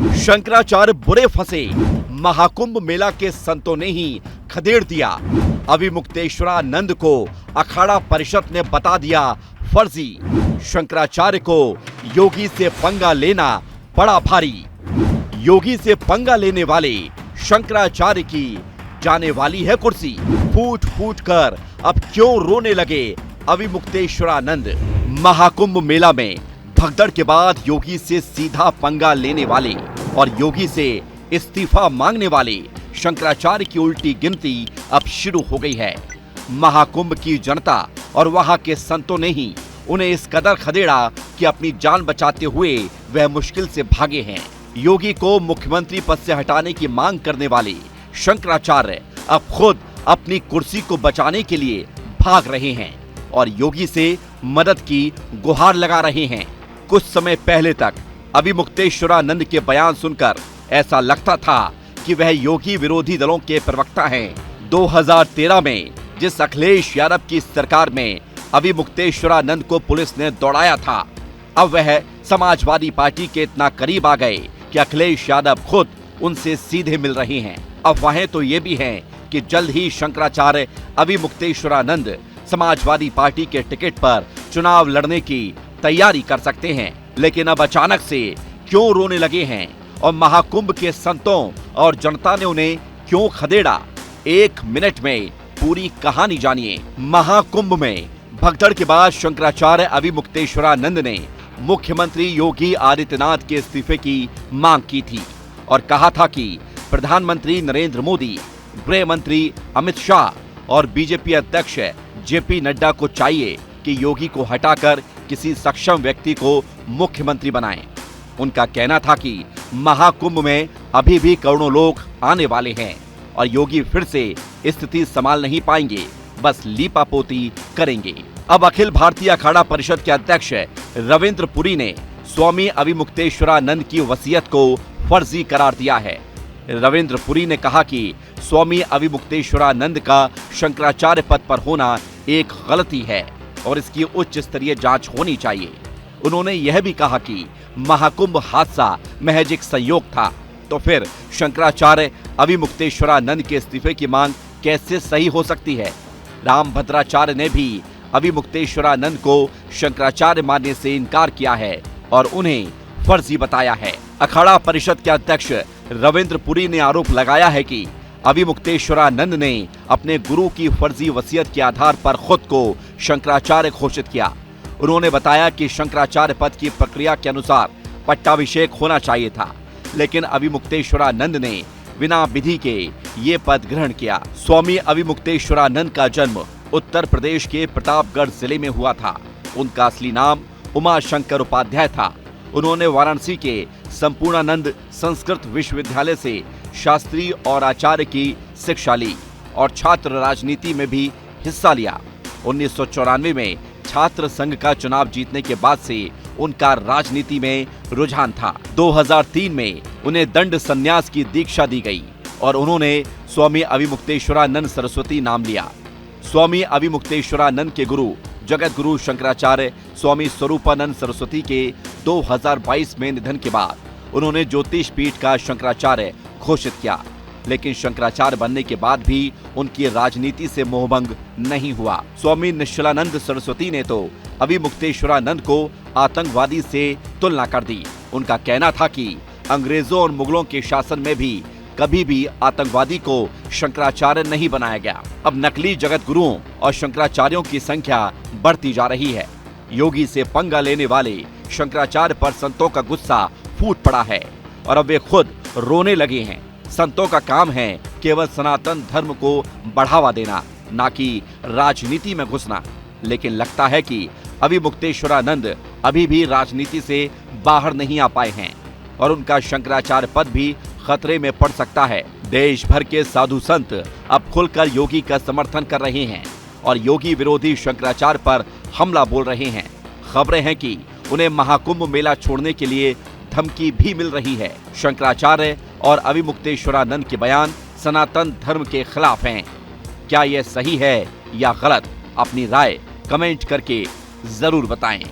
शंकराचार्य बुरे फंसे, महाकुंभ मेला के संतों ने ही खदेड़ दिया। अविमुक्तेश्वरानंद को अखाड़ा परिषद ने बता दिया फर्जी। शंकराचार्य को योगी से पंगा लेना पड़ा भारी। योगी से पंगा लेने वाले शंकराचार्य की जाने वाली है कुर्सी। फूट फूट कर अब क्यों रोने लगे अविमुक्तेश्वरानंद। महाकुंभ मेला में भगदड़ के बाद योगी से सीधा पंगा लेने वाले और योगी से इस्तीफा मांगने वाले शंकराचार्य की उल्टी गिनती अब शुरू हो गई है। महाकुंभ की जनता और वहां के संतों ने ही उन्हें इस कदर खदेड़ा कि अपनी जान बचाते हुए वह मुश्किल से भागे हैं। योगी को मुख्यमंत्री पद से हटाने की मांग करने वाले शंकराचार्य अब खुद अपनी कुर्सी को बचाने के लिए भाग रहे हैं और योगी से मदद की गुहार लगा रहे हैं। कुछ समय पहले तक अविमुक्तेश्वरानंद के बयान सुनकर ऐसा लगता था कि वह योगी विरोधी दलों के प्रवक्ता हैं। 2013 में जिस अखिलेश यादव की सरकार में अविमुक्तेश्वरानंद को पुलिस ने दौड़ाया था, अब वह समाजवादी पार्टी के इतना करीब आ गए कि अखिलेश यादव खुद उनसे सीधे मिल रहे हैं। अफवाहें तो ये भी हैं कि जल्द ही शंकराचार्य अविमुक्तेश्वरानंद समाजवादी पार्टी के टिकट पर चुनाव लड़ने की तैयारी कर सकते हैं। लेकिन अब अचानक से क्यों रोने लगे हैं और महाकुंभ के संतों और जनता ने उन्हें क्यों खदेड़ा, 1 मिनट में पूरी कहानी जानिए। महाकुंभ में भगदड़ के बाद शंकराचार्य अविमुक्तेश्वरानंद ने मुख्यमंत्री योगी आदित्यनाथ के इस्तीफे की मांग की थी और कहा था कि प्रधानमंत्री नरेंद्र मोदी, गृह मंत्री अमित शाह और बीजेपी अध्यक्ष जेपी नड्डा को चाहिए कि योगी को हटाकर किसी सक्षम व्यक्ति को मुख्यमंत्री बनाएं। उनका कहना था कि महाकुंभ में अभी भी करोड़ों लोग आने वाले हैं और योगी फिर से स्थिति संभाल नहीं पाएंगे, बस लीपापोती करेंगे। अब अखिल भारतीय अखाड़ा परिषद के अध्यक्ष रविंद्र पुरी ने स्वामी अविमुक्तेश्वरानंद की वसीयत को फर्जी करार दिया है। रविंद्र पुरी ने कहा कि स्वामी अविमुक्तेश्वरानंद का शंकराचार्य पद पर होना एक गलती है और इसकी उच्च स्तरीय जांच होनी चाहिए। उन्होंने यह भी कहा कि महाकुंभ हादसा महज एक संयोग था, तो फिर शंकराचार्य अविमुक्तेश्वरानंद के इस्तीफे की मांग कैसे सही हो सकती है। रामभद्राचार्य ने भी अविमुक्तेश्वरानंद को शंकराचार्य मानने से इनकार किया है और उन्हें फर्जी बताया है। अखाड़ा परिषद के अध्यक्ष रविंद्र पुरी ने आरोप लगाया है कि अविमुक्तेश्वरानंद ने अपने गुरु की फर्जी वसीयत के आधार पर खुद को शंकराचार्य घोषित किया। उन्होंने बताया कि शंकराचार्य पद की प्रक्रिया के अनुसार पट्टाभिषेक होना चाहिए था, लेकिन अविमुक्तेश्वरानंद ने बिना विधि के ये पद ग्रहण किया। स्वामी अविमुक्तेश्वरानंद का जन्म उत्तर प्रदेश के प्रतापगढ़ जिले में हुआ था। उनका असली नाम उमाशंकर उपाध्याय था। उन्होंने वाराणसी के संपूर्णानंद संस्कृत विश्वविद्यालय से शास्त्री और आचार्य की शिक्षा ली और छात्र राजनीति में भी हिस्सा लिया। 1994 में छात्र संघ का चुनाव जीतने के बाद से उनका राजनीति में रुझान था। 2003 में उन्हें दंड संन्यास की दीक्षा दी गई और उन्होंने स्वामी अविमुक्तेश्वरानंद सरस्वती नाम लिया। स्वामी अविमुक्तेश्वरानंद के गुरु जगत गुरु शंकराचार्य स्वामी स्वरूपानंद सरस्वती के 2022 में निधन के बाद उन्होंने ज्योतिष पीठ का शंकराचार्य घोषित किया, लेकिन शंकराचार्य बनने के बाद भी उनकी राजनीति से मोहभंग नहीं हुआ। स्वामी निश्चलानंद सरस्वती ने तो अविमुक्तेश्वरानंद को आतंकवादी से तुलना कर दी। उनका कहना था कि अंग्रेजों और मुगलों के शासन में भी कभी भी आतंकवादी को शंकराचार्य नहीं बनाया गया। अब नकली जगत गुरुओं और शंकराचार्यों की संख्या बढ़ती जा रही है। योगी से पंगा लेने वाले शंकराचार्य पर संतों का गुस्सा फूट पड़ा है और अब वे खुद रोने लगे हैं। संतों का काम है केवल सनातन धर्म को बढ़ावा देना, ना कि राजनीति में घुसना। लेकिन लगता है कि अविमुक्तेश्वरानंद अभी भी राजनीति से बाहर नहीं आ पाए हैं और उनका शंकराचार्य पद भी खतरे में पड़ सकता है। देश भर के साधु संत अब खुलकर योगी का समर्थन कर रहे हैं और योगी विरोधी शंकराचार्य पर हमला बोल रहे हैं। खबरें हैं कि उन्हें महाकुंभ मेला छोड़ने के लिए धमकी भी मिल रही है। शंकराचार्य और अविमुक्तेश्वरानंद के बयान सनातन धर्म के खिलाफ हैं। क्या यह सही है या गलत? अपनी राय कमेंट करके जरूर बताएं।